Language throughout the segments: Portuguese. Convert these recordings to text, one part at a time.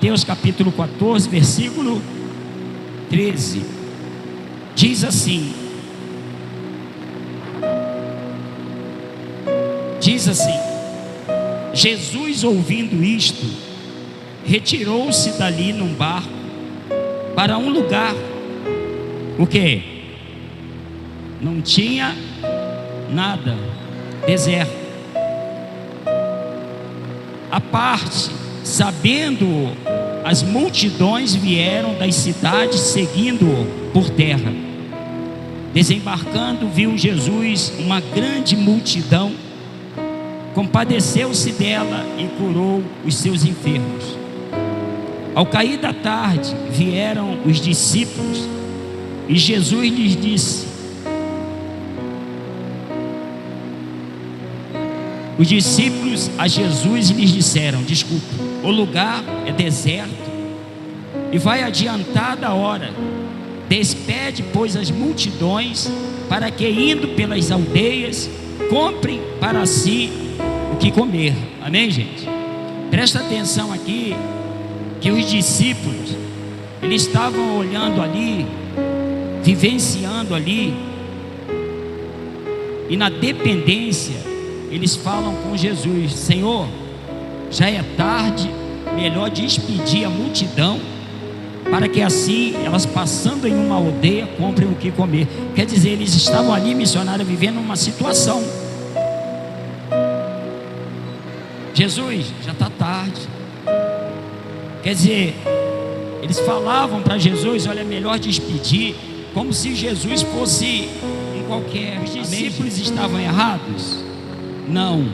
Mateus capítulo 14, versículo 13. Diz assim: Jesus, ouvindo isto, retirou-se dali num barco para um lugar, o quê? Não tinha nada, deserto, à parte. Sabendo-o, as multidões vieram das cidades seguindo-o por terra. Desembarcando, viu Jesus uma grande multidão, compadeceu-se dela e curou os seus enfermos. Ao cair da tarde, vieram os discípulos e Jesus lhes disse: os discípulos a Jesus lhes disseram: desculpe, o lugar é deserto e vai adiantada a hora. Despede, pois, as multidões, para que, indo pelas aldeias, comprem para si o que comer. Amém, gente? Presta atenção aqui, que os discípulos, eles estavam olhando ali, vivenciando ali, e na dependência, eles falam com Jesus: Senhor, já é tarde, melhor despedir a multidão, para que assim, elas passando em uma aldeia, comprem o que comer. Quer dizer, eles estavam ali, missionários, vivendo uma situação. Jesus, já está tarde. Quer dizer, eles falavam para Jesus: olha, é melhor despedir, como se Jesus fosse um qualquer. Os discípulos estavam errados? Não,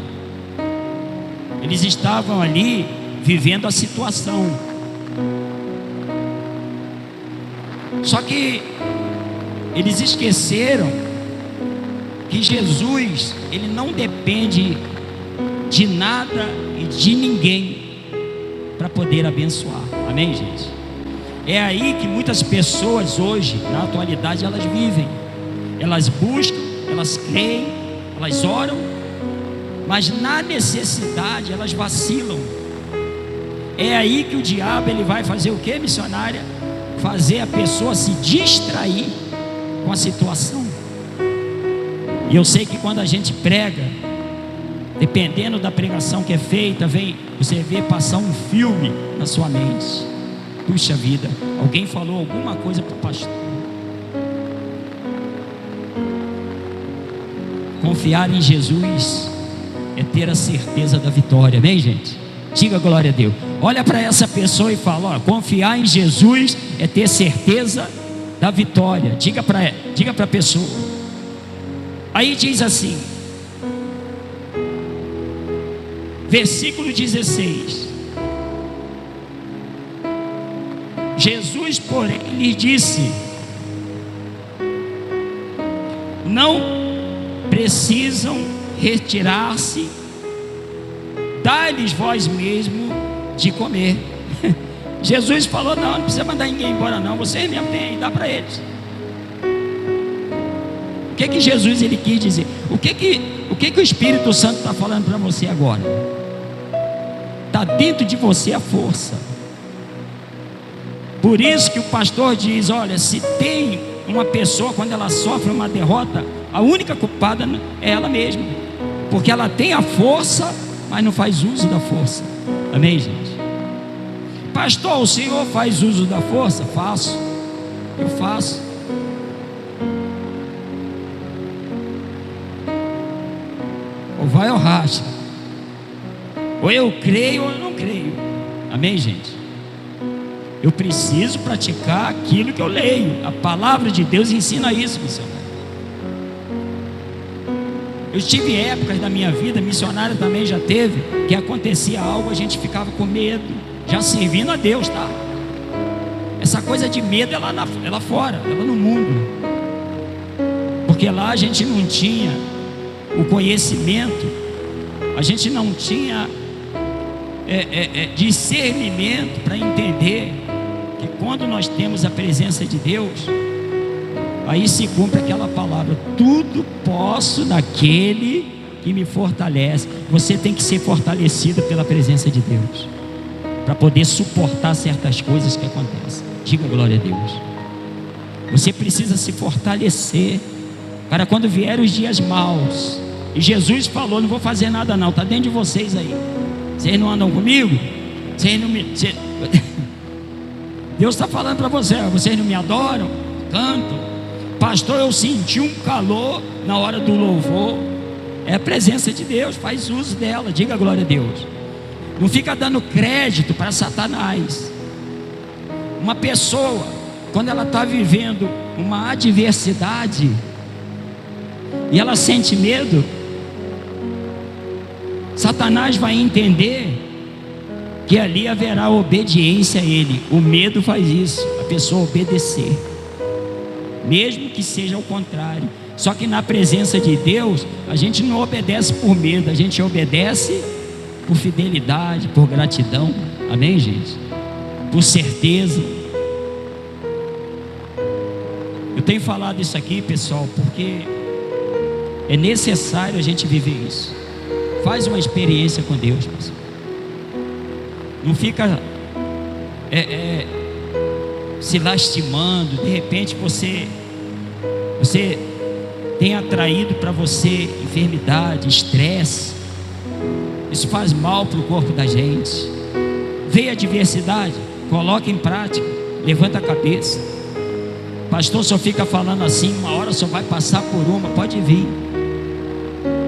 eles estavam ali vivendo a situação. Só que eles esqueceram que Jesus, ele não depende de nada e de ninguém para poder abençoar. Amém, gente? É aí que muitas pessoas hoje, na atualidade, elas vivem. Elas buscam, elas creem, elas oram, mas na necessidade elas vacilam. É aí que o diabo, ele vai fazer o que, missionária? Fazer a pessoa se distrair com a situação. E eu sei que quando a gente prega, dependendo da pregação que é feita, você vê passar um filme na sua mente. Puxa vida, alguém falou alguma coisa para o pastor. Confiar em Jesus é ter a certeza da vitória. Amém, gente? Diga glória a Deus. Olha para essa pessoa e fala: ó, confiar em Jesus é ter certeza da vitória. Diga para a pessoa. Aí diz assim, versículo 16: Jesus, porém, lhe disse: não precisam retirar-se, dá-lhes vós mesmo de comer. Jesus falou: não precisa mandar ninguém embora não, vocês mesmo têm aí, dá para eles. O que Jesus ele quis dizer? O que o Espírito Santo está falando para você agora? Está dentro de você a força. Por isso que o pastor diz: olha, se tem uma pessoa, quando ela sofre uma derrota, a única culpada é ela mesma, porque ela tem a força, mas não faz uso da força. Amém, gente? Pastor, o senhor faz uso da força? Faço, eu faço. Ou vai ou racha, ou eu creio ou eu não creio. Amém, gente? Eu preciso praticar aquilo que eu leio. A palavra de Deus ensina isso, missionário. Eu tive épocas da minha vida, missionário também já teve, que acontecia algo, a gente ficava com medo, já servindo a Deus, tá? Essa coisa de medo é lá fora, é lá no mundo. Porque lá a gente não tinha o conhecimento, a gente não tinha discernimento para entender que quando nós temos a presença de Deus, aí se cumpre aquela palavra: tudo posso naquele que me fortalece. Você tem que ser fortalecido pela presença de Deus. para poder suportar certas coisas que acontecem. Diga glória a Deus. Você precisa se fortalecer para quando vier os dias maus. E Jesus falou: não vou fazer nada não, está dentro de vocês aí. Vocês não andam comigo? Vocês não me... Deus está falando para você: vocês não me adoram? Cantam. Pastor, eu senti um calor na hora do louvor. É a presença de Deus, faz uso dela. Diga glória a Deus. Não fica dando crédito para Satanás. Uma pessoa, quando ela está vivendo uma adversidade e ela sente medo, Satanás vai entender que ali haverá obediência a ele. O medo faz isso, a pessoa obedecer, mesmo que seja o contrário. Só que na presença de Deus, a gente não obedece por medo, a gente obedece por fidelidade, por gratidão. Amém, gente? Por certeza. Eu tenho falado isso aqui, pessoal, porque é necessário a gente viver isso. Faz uma experiência com Deus, pessoal. Não fica se lastimando. De repente você tem atraído para você enfermidade, estresse. Isso faz mal para o corpo da gente. Veio a adversidade, coloca em prática, levanta a cabeça. Pastor, só fica falando assim, uma hora só vai passar por uma. Pode vir,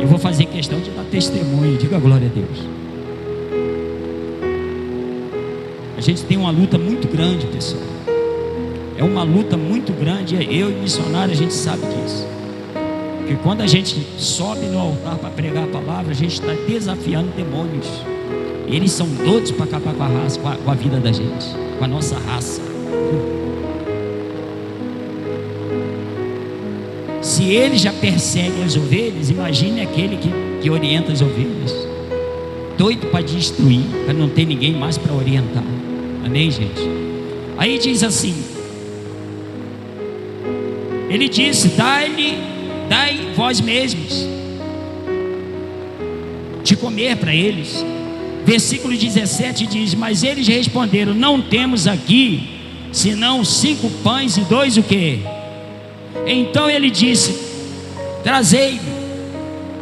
eu vou fazer questão de dar testemunho. Diga glória a Deus. A gente tem uma luta muito grande, pessoal. É uma luta muito grande. Eu e missionário, a gente sabe disso. Porque quando a gente sobe no altar para pregar a palavra, a gente está desafiando demônios. Eles são doidos para acabar com a raça, com a vida da gente, com a nossa raça. Se ele já persegue as ovelhas, imagine aquele que orienta as ovelhas. Doido para destruir, para não ter ninguém mais para orientar. Amém, gente? Aí diz assim: ele disse: dai vós mesmos de comer para eles. Versículo 17 diz: mas eles responderam: não temos aqui senão 5 pães e 2 o quê? Então ele disse: trazei-me.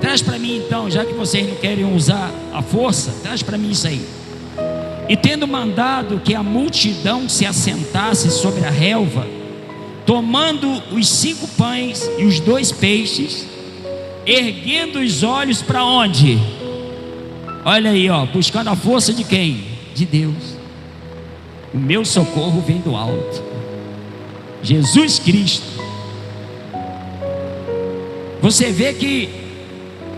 Traz para mim então, já que vocês não querem usar a força, traz para mim isso aí. E tendo mandado que a multidão se assentasse sobre a relva, tomando os 5 pães e os 2 peixes, erguendo os olhos para onde? Olha aí, ó, buscando a força de quem? De Deus. O meu socorro vem do alto, Jesus Cristo. Você vê que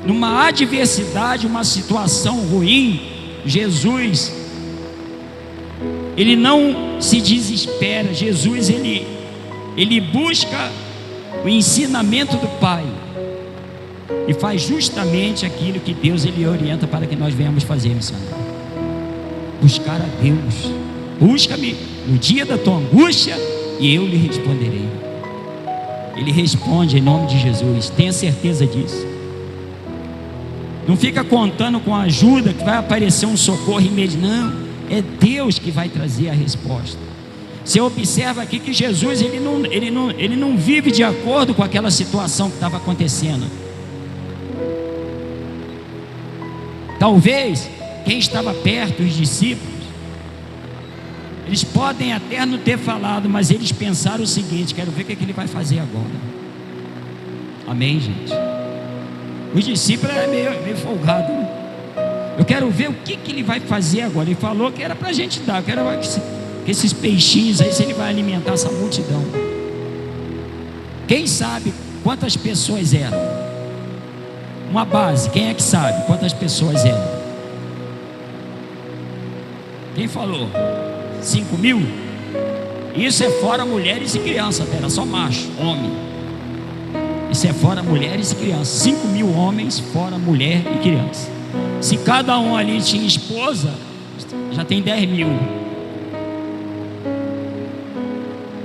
numa adversidade, uma situação ruim, Jesus, ele não se desespera. Jesus, ele busca o ensinamento do Pai e faz justamente aquilo que Deus ele orienta para que nós venhamos fazer, missionário. Buscar a Deus. Busca-me no dia da tua angústia e eu lhe responderei. Ele responde em nome de Jesus, tenha certeza disso. Não fica contando com a ajuda que vai aparecer um socorro imediato. Não, é Deus que vai trazer a resposta. Você observa aqui que Jesus ele não vive de acordo com aquela situação que estava acontecendo. Talvez quem estava perto, os discípulos, eles podem até não ter falado, mas eles pensaram o seguinte: quero ver o que ele vai fazer agora. Amém, gente? Os discípulos eram meio folgados, né? Eu quero ver o que ele vai fazer agora. Ele falou que era para a gente dar. Eu quero ver que esses peixinhos aí, se ele vai alimentar essa multidão. Quem sabe quantas pessoas eram? Uma base, quem é que sabe quantas pessoas eram? Quem falou? 5.000? Isso é fora mulheres e crianças, era só macho, homem. Isso é fora mulheres e crianças. 5.000 homens, fora mulher e criança. Se cada um ali tinha esposa, já tem 10.000.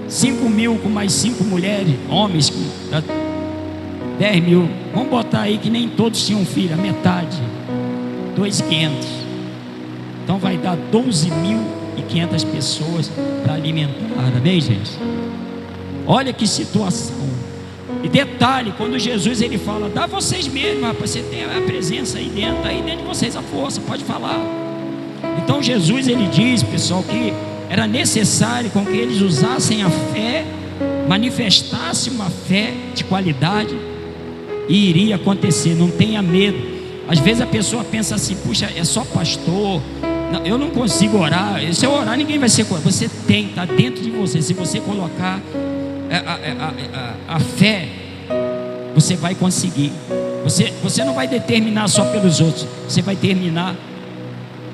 5.000 com mais 5 mulheres, homens, 10.000. Vamos botar aí que nem todos tinham filho, a metade, 2.500. Então vai dar 12.500 pessoas para alimentar. Amém, gente? Olha que situação. E detalhe, quando Jesus ele fala, dá vocês mesmos, rapaz, você tem a presença aí dentro de vocês a força, pode falar. Então Jesus ele diz, pessoal, que era necessário com que eles usassem a fé, manifestassem uma fé de qualidade, e iria acontecer. Não tenha medo. Às vezes a pessoa pensa assim, puxa, é só pastor, não, eu não consigo orar. Se eu orar ninguém vai ser curado. Você tem, está dentro de você. Se você colocar a fé, você vai conseguir. Você não vai determinar só pelos outros, você vai terminar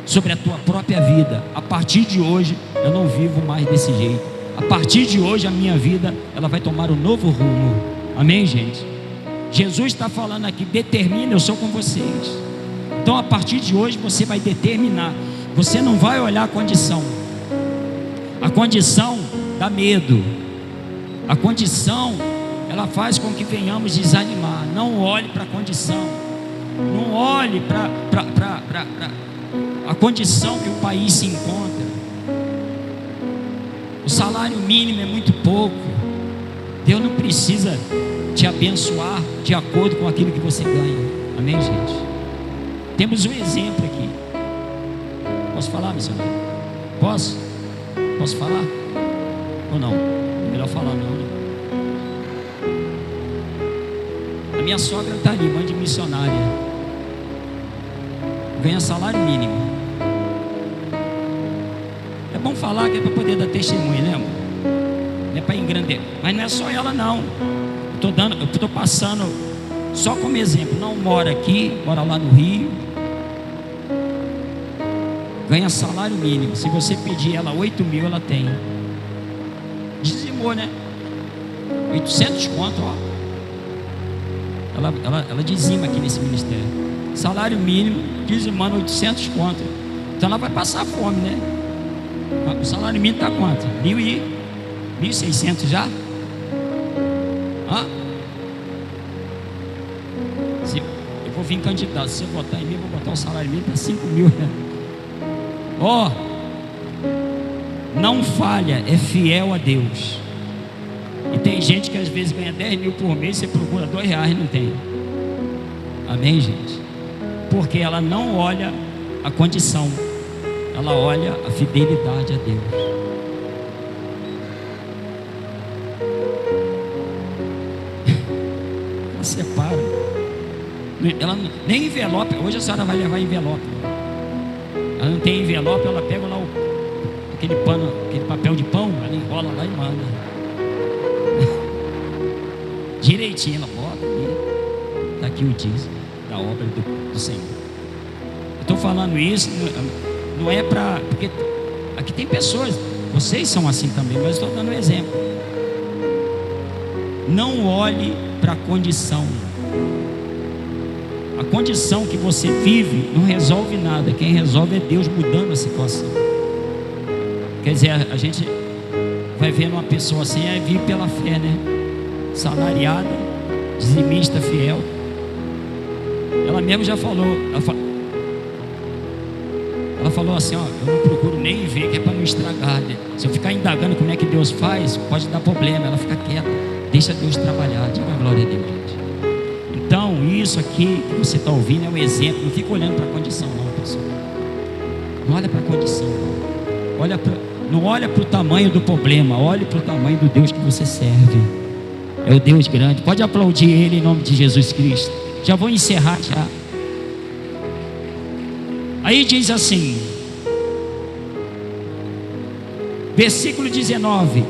sobre a tua própria vida. A partir de hoje eu não vivo mais desse jeito. A partir de hoje a minha vida ela vai tomar um novo rumo. Amém, gente? Jesus está falando aqui, determina, eu sou com vocês. Então a partir de hoje você vai determinar. Você não vai olhar a condição. A condição dá medo. A condição ela faz com que venhamos desanimar. Não olhe para a condição. Não olhe para a condição que o país se encontra. O salário mínimo é muito pouco. Deus não precisa te abençoar de acordo com aquilo que você ganha. Amém, gente? Temos um exemplo aqui. Posso falar, missionário? Posso? Posso falar? Ou não? É melhor falar não, né? A minha sogra está ali, mãe de missionária, ganha salário mínimo. É bom falar que é para poder dar testemunho, né, amor? Não é para engrandecer. Mas não é só ela não. Eu estou passando só como exemplo. Não mora aqui, mora lá no Rio, ganha salário mínimo. Se você pedir ela 8.000, ela tem. Dizimou, né? 800 conto, ó. Ela dizima aqui nesse ministério. Salário mínimo, dizimando 800 conto. Então ela vai passar fome, né? O salário mínimo está quanto? 1.600 já? Hã? Eu vou vir candidato. Se eu votar em mim, eu vou botar o salário mínimo para 5.000, né? Ó, não falha, é fiel a Deus. E tem gente que às vezes ganha 10.000 por mês, você procura R$2 e não tem. Amém, gente? Porque ela não olha a condição, ela olha a fidelidade a Deus. Ela separa. Ela nem envelope. Hoje a senhora vai levar envelope. Ela não tem envelope, ela pega lá aquele pano, aquele papel de pão, ela enrola lá e manda. Direitinho, ela bota ali. Está aqui o dízimo da obra do Senhor. Eu estou falando isso, não é para. Porque aqui tem pessoas, vocês são assim também, mas estou dando um exemplo. Não olhe para a condição. A condição que você vive não resolve nada. Quem resolve é Deus mudando a situação. Quer dizer, a gente vai vendo uma pessoa assim, aí vive pela fé, né? Salariada, dizimista fiel. Ela mesmo já falou. Ela falou assim, ó, eu não procuro nem ver, que é para não estragar, né? Se eu ficar indagando como é que Deus faz, pode dar problema. Ela fica quieta, deixa Deus trabalhar. Diga a glória a Deus, gente. Então, isso aqui que você está ouvindo é um exemplo. Não fica olhando para a condição, não, pessoal. Não olha para a condição, não. Não olha para o tamanho do problema, olhe para o tamanho do Deus que você serve. É o Deus grande. Pode aplaudir Ele em nome de Jesus Cristo. Já vou encerrar já. Aí diz assim, versículo 19: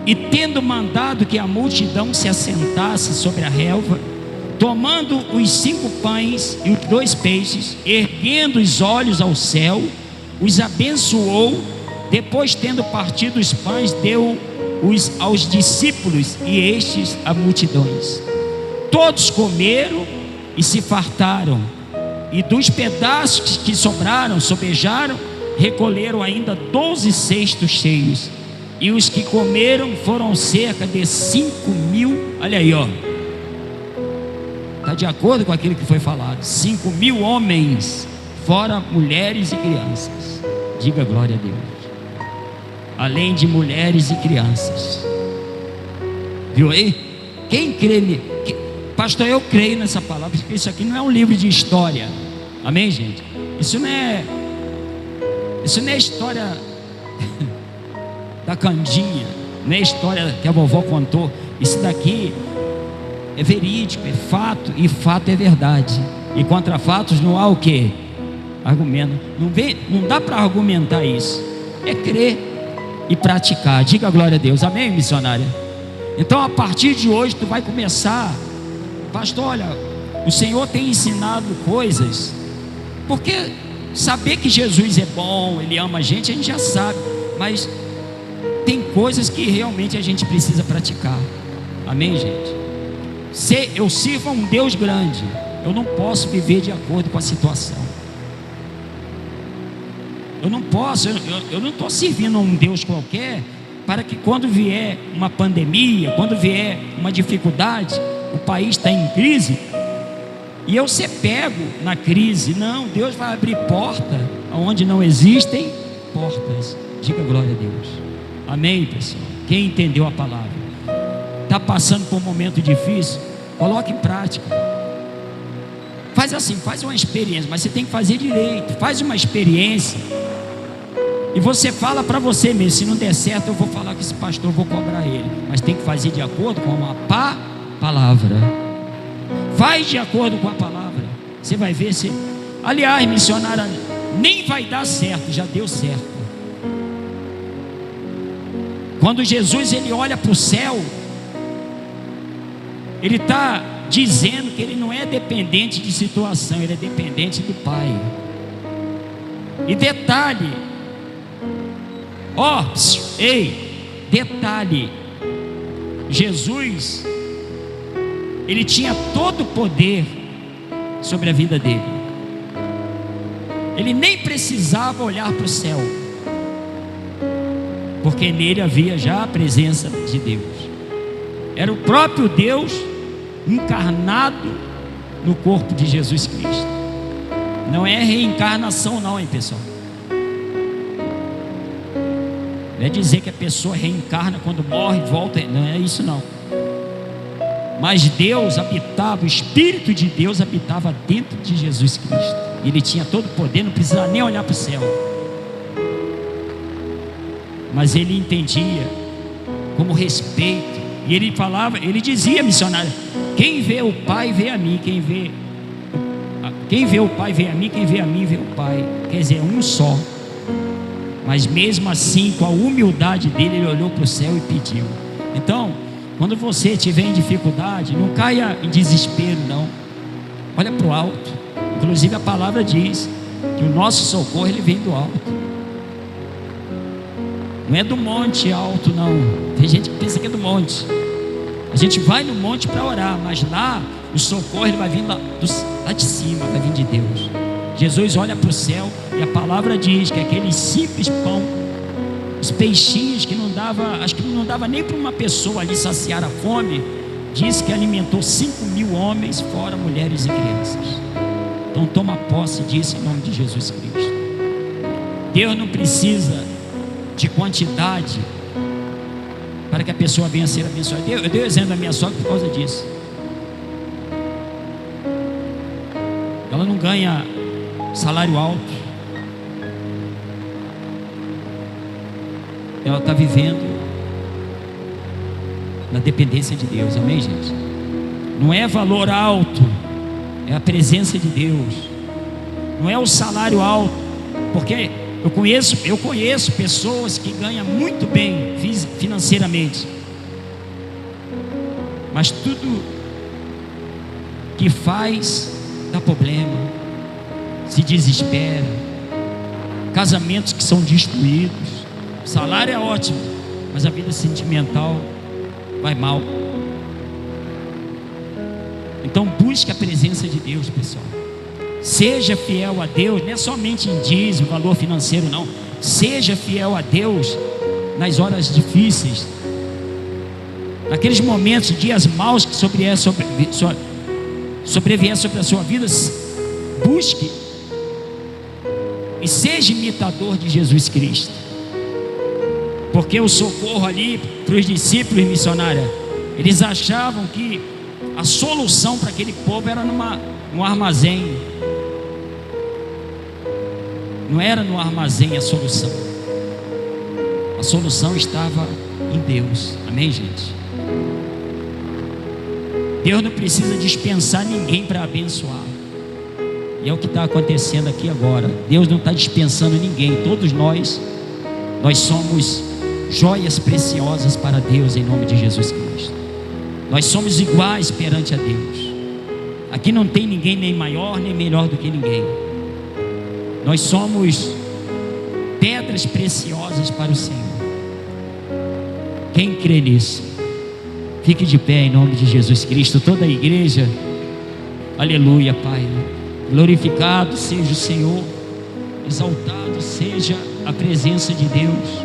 e tendo mandado que a multidão se assentasse sobre a relva, tomando os 5 pães e os 2 peixes, erguendo os olhos ao céu, os abençoou. Depois, tendo partido os pães, deu-os aos discípulos, e estes a multidões. Todos comeram e se fartaram, e dos pedaços que sobraram, sobejaram, recolheram ainda 12 cestos cheios. E os que comeram foram cerca de 5.000. Olha aí, ó. Está de acordo com aquilo que foi falado. 5.000 homens fora mulheres e crianças. Diga glória a Deus. Além de mulheres e crianças. Viu aí? Quem crê pastor, eu creio nessa palavra, porque isso aqui não é um livro de história. Amém, gente? Isso não é história da Candinha, não é história que a vovó contou. Isso daqui é verídico, é fato, e fato é verdade. E contra fatos não há o quê? Argumento. Não dá para argumentar isso. É crer e praticar. Diga glória a Deus. Amém, missionária? Então, a partir de hoje, tu vai começar. Pastor, olha, o Senhor tem ensinado coisas. Porque saber que Jesus é bom, Ele ama a gente já sabe. Mas tem coisas que realmente a gente precisa praticar. Amém, gente? Se eu sirvo a um Deus grande, eu não posso viver de acordo com a situação. Eu não posso, eu não estou servindo a um Deus qualquer, para que quando vier uma pandemia, quando vier uma dificuldade, o país está em crise, e eu ser pego na crise. Não, Deus vai abrir porta onde não existem portas. Diga glória a Deus. Amém, pessoal? Quem entendeu a palavra? Está passando por um momento difícil? Coloque em prática. Faz assim, faz uma experiência, mas você tem que fazer direito. Faz uma experiência e você fala para você mesmo: se não der certo, eu vou falar com esse pastor, eu vou cobrar ele. Mas tem que fazer de acordo com a palavra. Faz de acordo com a palavra. Você vai ver se... Aliás, missionária, nem vai dar certo, já deu certo. Quando Jesus ele olha para o céu, Ele está dizendo que Ele não é dependente de situação, Ele é dependente do Pai. E detalhe, detalhe, Jesus, Ele tinha todo o poder sobre a vida dele. Ele nem precisava olhar para o céu, porque nele havia já a presença de Deus. Era o próprio Deus encarnado no corpo de Jesus Cristo. Não é reencarnação não, hein, pessoal? Não é dizer que a pessoa reencarna quando morre e volta. Não é isso não. Mas Deus habitava, o Espírito de Deus habitava dentro de Jesus Cristo. Ele tinha todo o poder, não precisava nem olhar para o céu. Mas ele entendia como respeito. E ele falava, ele dizia, missionário: quem vê o Pai vê a mim, quem vê o Pai vê a mim, quem vê a mim vê o Pai. Quer dizer, um só. Mas mesmo assim, com a humildade dele, ele olhou para o céu e pediu. Então, quando você estiver em dificuldade, não caia em desespero não. Olha para o alto. Inclusive a palavra diz que o nosso socorro ele vem do alto. Não é do monte alto não. Tem gente que pensa que é do monte. A gente vai no monte para orar, mas lá o socorro ele vai vir lá de cima, vai vir de Deus. Jesus olha para o céu e a palavra diz que aquele simples pão, os peixinhos que não dava, acho que não dava nem para uma pessoa ali saciar a fome, diz que alimentou 5.000 homens, fora mulheres e crianças. Então toma posse disso em nome de Jesus Cristo. Deus não precisa de quantidade para que a pessoa venha a ser abençoada. Eu dei o exemplo da minha sogra por causa disso. Ela não ganha salário alto, ela está vivendo na dependência de Deus. Amém, gente? Não é valor alto, é a presença de Deus. Não é o salário alto, porque eu conheço pessoas que ganham muito bem financeiramente, mas tudo que faz dá problema, se desespera, casamentos que são destruídos. O salário é ótimo, mas a vida sentimental vai mal. Então busque a presença de Deus, pessoal. Seja fiel a Deus, não é somente em dízimo, valor financeiro não. Seja fiel a Deus nas horas difíceis, naqueles momentos, dias maus que sobrevier sobre a sua vida. Busque e seja imitador de Jesus Cristo. Porque o socorro ali para os discípulos missionários, eles achavam que a solução para aquele povo era num armazém. Não era no armazém a solução. A solução estava em Deus. Amém, gente? Deus não precisa dispensar ninguém para abençoar. E é o que está acontecendo aqui agora. Deus não está dispensando ninguém. Todos nós somos joias preciosas para Deus, em nome de Jesus Cristo. Nós somos iguais perante a Deus. Aqui não tem ninguém nem maior nem melhor do que ninguém. Nós somos pedras preciosas para o Senhor. Quem crê nisso, fique de pé em nome de Jesus Cristo. Toda a igreja, aleluia, Pai. Glorificado seja o Senhor, exaltado seja a presença de Deus.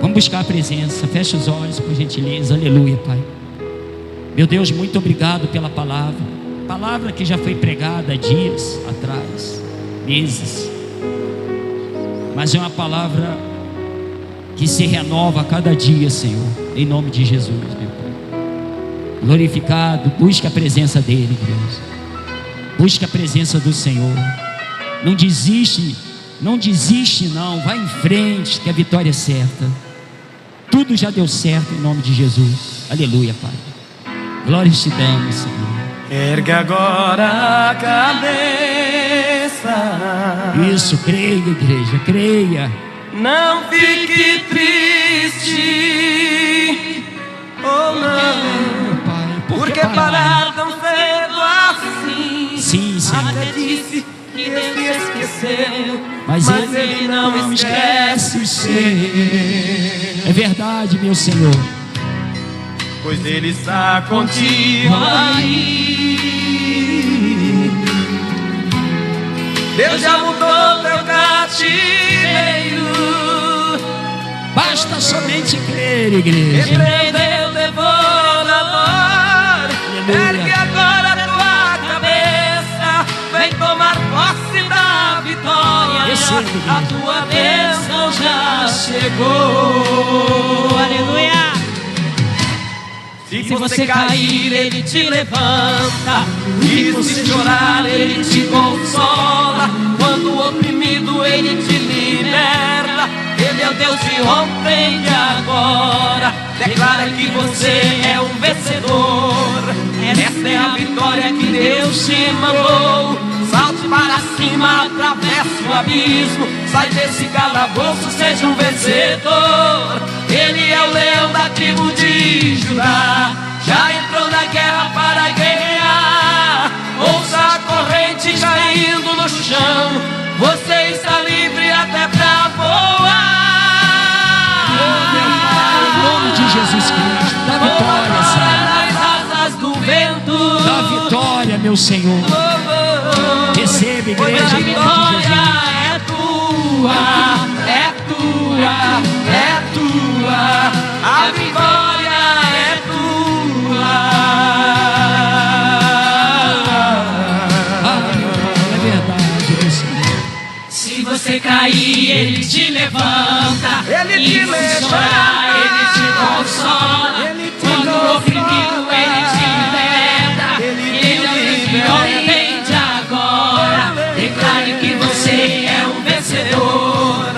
Vamos buscar a presença. Feche os olhos, por gentileza. Aleluia, Pai. Meu Deus, muito obrigado pela palavra que já foi pregada há dias atrás, meses, mas é uma palavra que se renova a cada dia, Senhor, em nome de Jesus, meu Pai. Glorificado, busca a presença dEle, Deus. Busca a presença do Senhor. Não desiste, não, vai em frente, que a vitória é certa. Tudo já deu certo em nome de Jesus. Aleluia, Pai. Glória te damos, Senhor. Ergue agora a cabeça. Isso, creia, igreja, creia. Não fique triste. Oh não, Pai, porque parar tão cedo assim? Sim, Senhor. Até disse que Deus te esqueceu, Mas Ele não esquece os seus. É verdade, meu Senhor. Pois Ele está contigo aí. Deus já mudou teu cativeiro. Basta somente crer, igreja. Repreendeu o devorador. Ergue agora a tua cabeça. Vem tomar posse da vitória. Recebe, a tua bênção já chegou. Aleluia. Se você cair, Ele te levanta. E se chorar, Ele te consola. Quando o oprimido, Ele te liberta. Ele é o Deus de ontem e de agora. Declara que você é um vencedor. Esta é a vitória que Deus te mandou. Salte para cima, atravesse o abismo. Sai desse calabouço, seja um vencedor. Ele é o leão da tribo de Judá. Já entrou na guerra para guerrear. Ouça a corrente caindo no chão. Você está livre até para voar. Em nome de Jesus Cristo, dá vitória, Senhor. Nas asas do vento. Dá vitória, meu Senhor. Receba, igreja, em nome de Jesus. É tua, é tua, é tua. A vitória é tua. É verdade, meu Senhor. Se você cair, Ele te levanta. Ele te e se chorar, Ele te consola. Quando o oprimido, Ele te liberta. Ele é o Deus de ontem e de agora. Declare que você é um vencedor.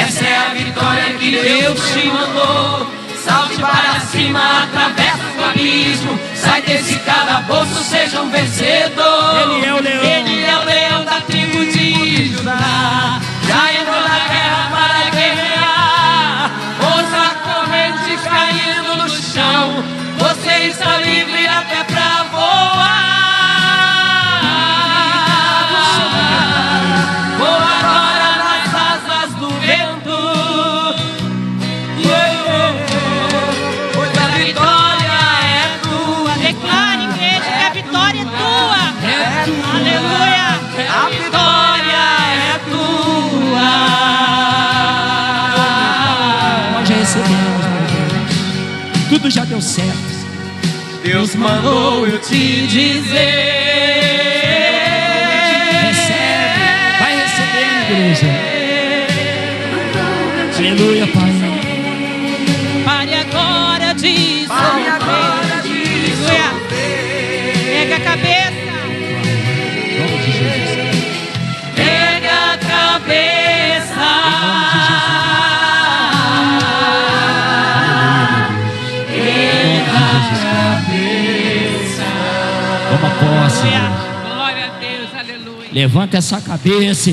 Essa é a vitória que Deus te mandou. Salte para cima, atravessa o abismo. Sai desse calabouço, seja um vencedor. Ele é o leão. Ele é o leão da tribo de Judá. Já entrou na guerra para guerrear. Ouça a corrente caindo no chão. Você está livre até para voar. Voa agora nas asas do vento. Pois a vitória é tua. Declare, igreja, que a vitória é tua. Aleluia. A vitória é tua. Nós já recebemos, meu Deus. Tudo já deu certo. Deus mandou eu te dizer. Recebe, vai recebendo, posse. Glória a Deus, aleluia. Levanta essa cabeça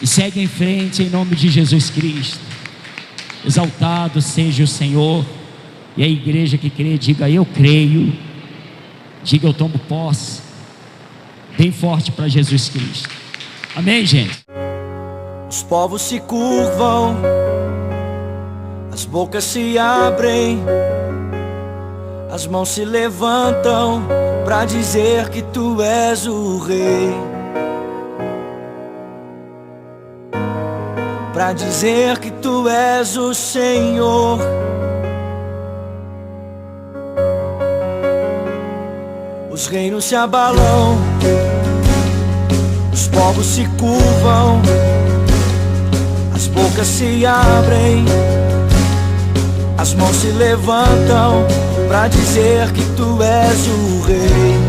e segue em frente em nome de Jesus Cristo. Exaltado seja o Senhor. E a igreja que crê, diga eu creio. Diga eu tomo posse. Bem forte para Jesus Cristo. Amém, gente? Os povos se curvam, as bocas se abrem, as mãos se levantam para dizer que tu és o rei, para dizer que tu és o Senhor. Os reinos se abalam, os povos se curvam, as bocas se abrem, as mãos se levantam para dizer que tu és o rei,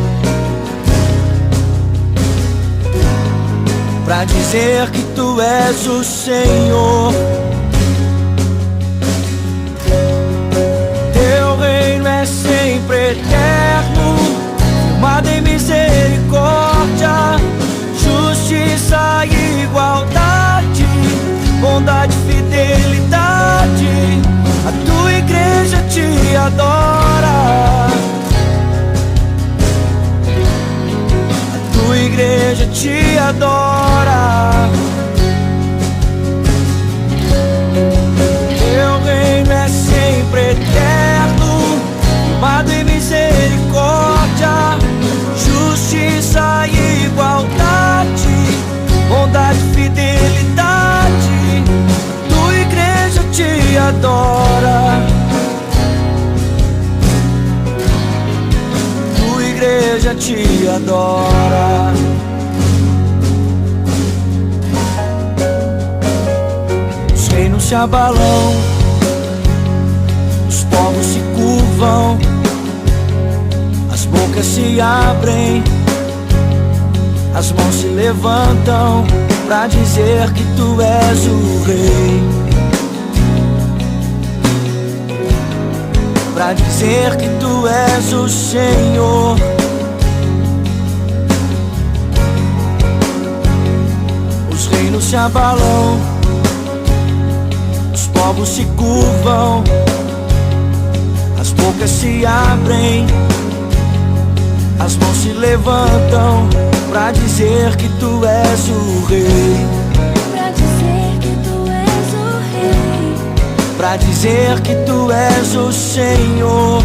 para dizer que tu és o Senhor. Teu reino é sempre eterno, firmado em misericórdia, justiça e igualdade, bondade e fidelidade. A tua igreja te adora, a tua igreja te adora. Teu reino é sempre eterno, firmado em misericórdia, justiça e igualdade, bondade e fidelidade. Tua igreja te adora, tua igreja te adora. Os reinos se abalam, os povos se curvam, as bocas se abrem, as mãos se levantam pra dizer que tu és o rei, pra dizer que tu és o Senhor. Os reinos se abalam, os povos se curvam, as bocas se abrem, as mãos se levantam pra dizer que tu és o rei, pra dizer que tu és o rei, pra dizer que tu és o Senhor,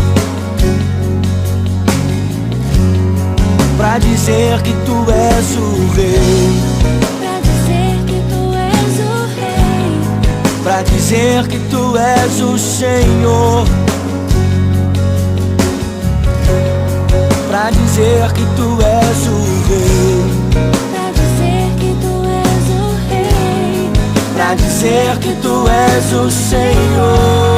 pra dizer que tu és o rei, pra dizer que tu és o rei, pra dizer que tu és o Senhor, pra dizer que tu és o rei, pra dizer que tu és o rei, pra dizer que tu és o Senhor.